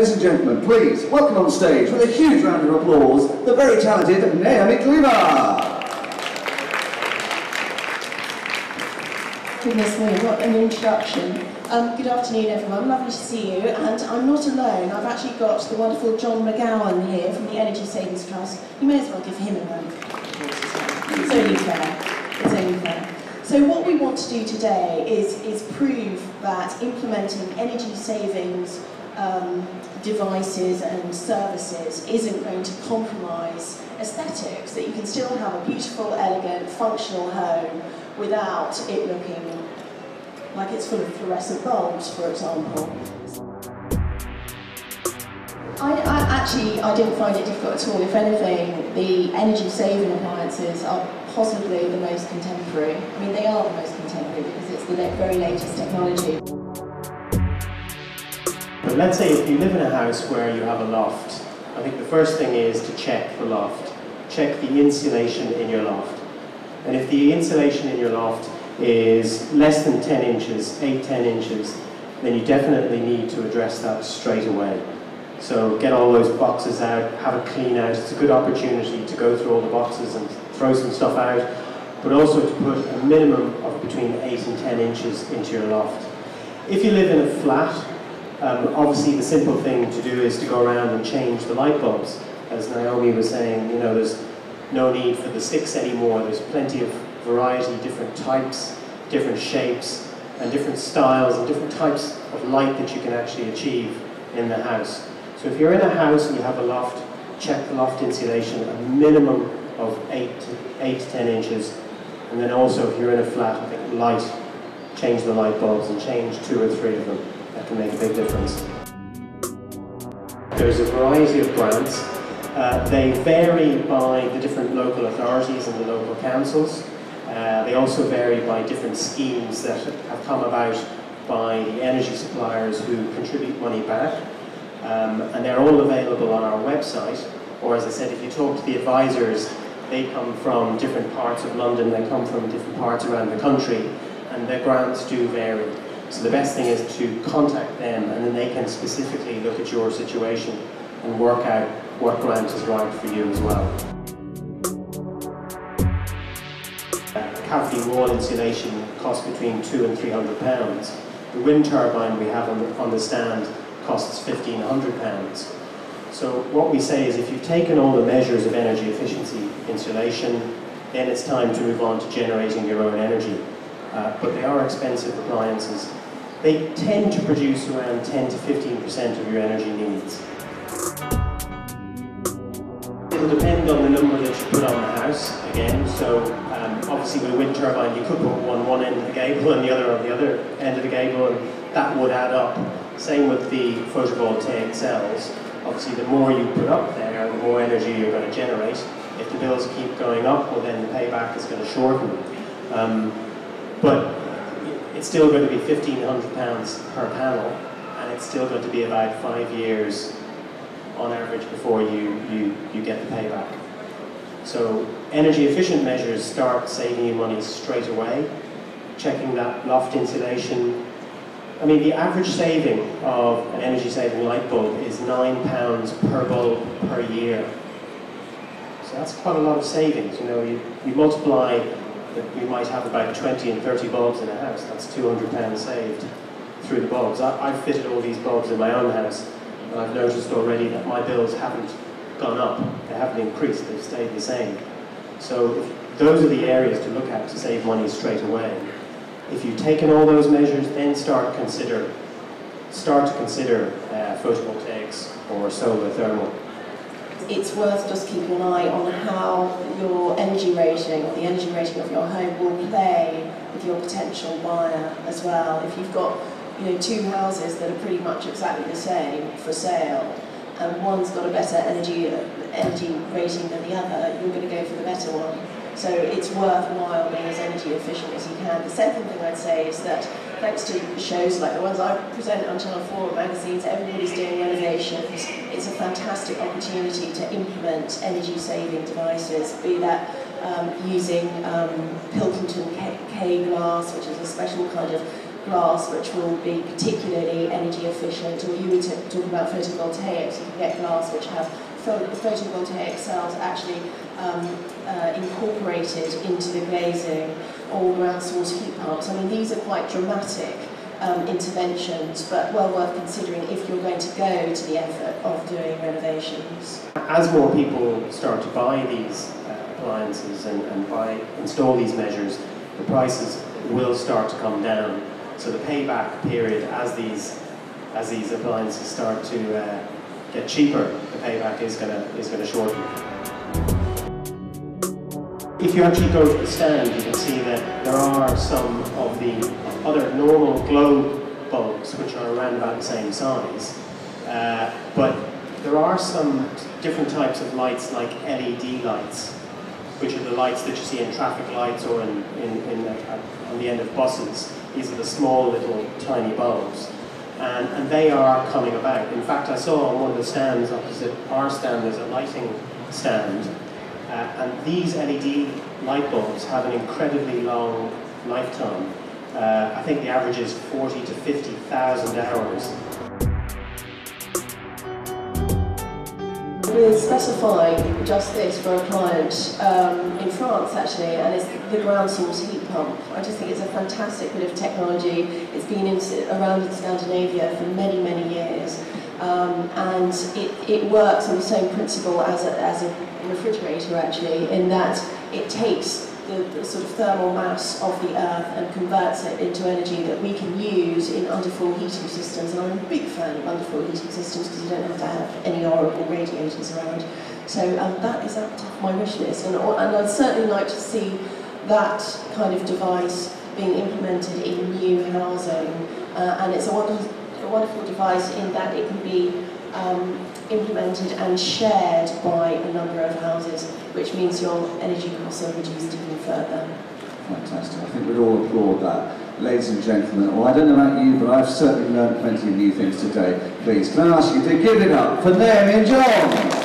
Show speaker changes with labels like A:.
A: Ladies and gentlemen, please welcome on stage with a huge round of applause the very talented Naomi Cleaver.
B: Goodness me, what an introduction. Good afternoon everyone, lovely to see you, and I'm not alone. I've actually got the wonderful John McGowan here from the Energy Savings Trust. You may as well give him a round of applause. It's only fair. It's only fair. So what we want to do today is prove that implementing energy savings devices and services isn't going to compromise aesthetics, that you can still have a beautiful, elegant, functional home without it looking like it's full of fluorescent bulbs, for example. I didn't find it difficult at all. If anything, the energy-saving appliances are possibly the most contemporary. I mean, they are the most contemporary because it's the very latest technology.
C: But let's say if you live in a house where you have a loft, I think the first thing is to check the loft. Check the insulation in your loft. And if the insulation in your loft is less than 10 inches, 8-10 inches, then you definitely need to address that straight away. So get all those boxes out, have a clean out. It's a good opportunity to go through all the boxes and throw some stuff out, but also to put a minimum of between 8 and 10 inches into your loft. If you live in a flat, obviously the simple thing to do is to go around and change the light bulbs. As Naomi was saying, you know, there's no need for the sticks anymore. There's plenty of variety, different types, different shapes, and different styles and different types of light that you can actually achieve in the house. So if you're in a house and you have a loft, check the loft insulation, a minimum of 8 to 10 inches. And then also if you're in a flat, I think light, change the light bulbs and change 2 or 3 of them. That can make a big difference. There's a variety of grants. They vary by the different local authorities and the local councils. They also vary by different schemes that have come about by the energy suppliers who contribute money back. And they're all available on our website, or as I said, if you talk to the advisors, they come from different parts of London, they come from different parts around the country, and their grants do vary. So the best thing is to contact them, and then they can specifically look at your situation and work out what grant is right for you as well. Cavity wall insulation costs between £200 and £300. The wind turbine we have on the stand costs £1,500. So what we say is if you've taken all the measures of energy efficiency insulation, then it's time to move on to generating your own energy. But they are expensive appliances. They tend to produce around 10 to 15% of your energy needs. It'll depend on the number that you put on the house, again. So obviously with a wind turbine you could put one end of the gable and the other on the other end of the gable, and that would add up. Same with the photovoltaic cells. Obviously the more you put up there, the more energy you're going to generate. If the bills keep going up, well then the payback is going to shorten. But it's still going to be £1,500 per panel, and it's still going to be about 5 years on average before you get the payback. So energy efficient measures start saving you money straight away. Checking that loft insulation. I mean, the average saving of an energy saving light bulb is £9 per bulb per year. So that's quite a lot of savings. You know, you multiply that you might have about 20 and 30 bulbs in a house. That's £200 saved through the bulbs. I've fitted all these bulbs in my own house, and I've noticed already that my bills haven't gone up. They haven't increased, they've stayed the same. So those are the areas to look at to save money straight away. If you've taken all those measures, then start to consider photovoltaics or solar thermal.
B: It's worth just keeping an eye on how your energy rating, or the energy rating of your home, will play with your potential buyer as well. If you've got, you know, 2 houses that are pretty much exactly the same for sale, and one's got a better energy rating than the other, you're going to go for the better one. So it's worthwhile being as energy efficient as you can. The second thing I'd say is that thanks to shows like the ones I present on Channel 4 magazines, everybody's doing renovations. It's a fantastic opportunity to implement energy-saving devices, be that using Pilkington K glass, which is a special kind of glass which will be particularly energy efficient, or you were talking about photovoltaics, you can get glass which have photovoltaic cells actually incorporated into the glazing, or ground source heat pumps. I mean, these are quite dramatic interventions, but well worth considering if you're going to go to the effort of doing renovations.
C: As more people start to buy these appliances and install these measures, the prices will start to come down. So the payback period, as these appliances start to get cheaper, the payback is going to shorten. If you actually go to the stand, you can see that there are some of the other normal globe bulbs which are around about the same size, but there are some different types of lights, like LED lights, which are the lights that you see in traffic lights or on the end of buses. These are the small little tiny bulbs, and they are coming about. In fact, I saw on one of the stands opposite our stand, there's a lighting stand, and these LED light bulbs have an incredibly long lifetime. I think the average is 40 to 50,000 hours.
B: We're specifying just this for a client in France actually, and it's the ground source heat pump. I just think it's a fantastic bit of technology. It's been around in Scandinavia for many, many years, and it works on the same principle as a refrigerator actually, in that it takes the sort of thermal mass of the earth and converts it into energy that we can use in underfloor heating systems. And I'm a big fan of underfloor heating systems because you don't have to have any horrible radiators around. So that is at the top of my wish list, and I'd certainly like to see that kind of device being implemented in new housing. And it's a wonderful device in that it can be implemented and shared by a number of houses, which means your energy costs are reduced even further.
A: Fantastic. I think we'd all applaud that. Ladies and gentlemen, well, I don't know about you, but I've certainly learned plenty of new things today. Please, can I ask you to give it up for Naomi and John?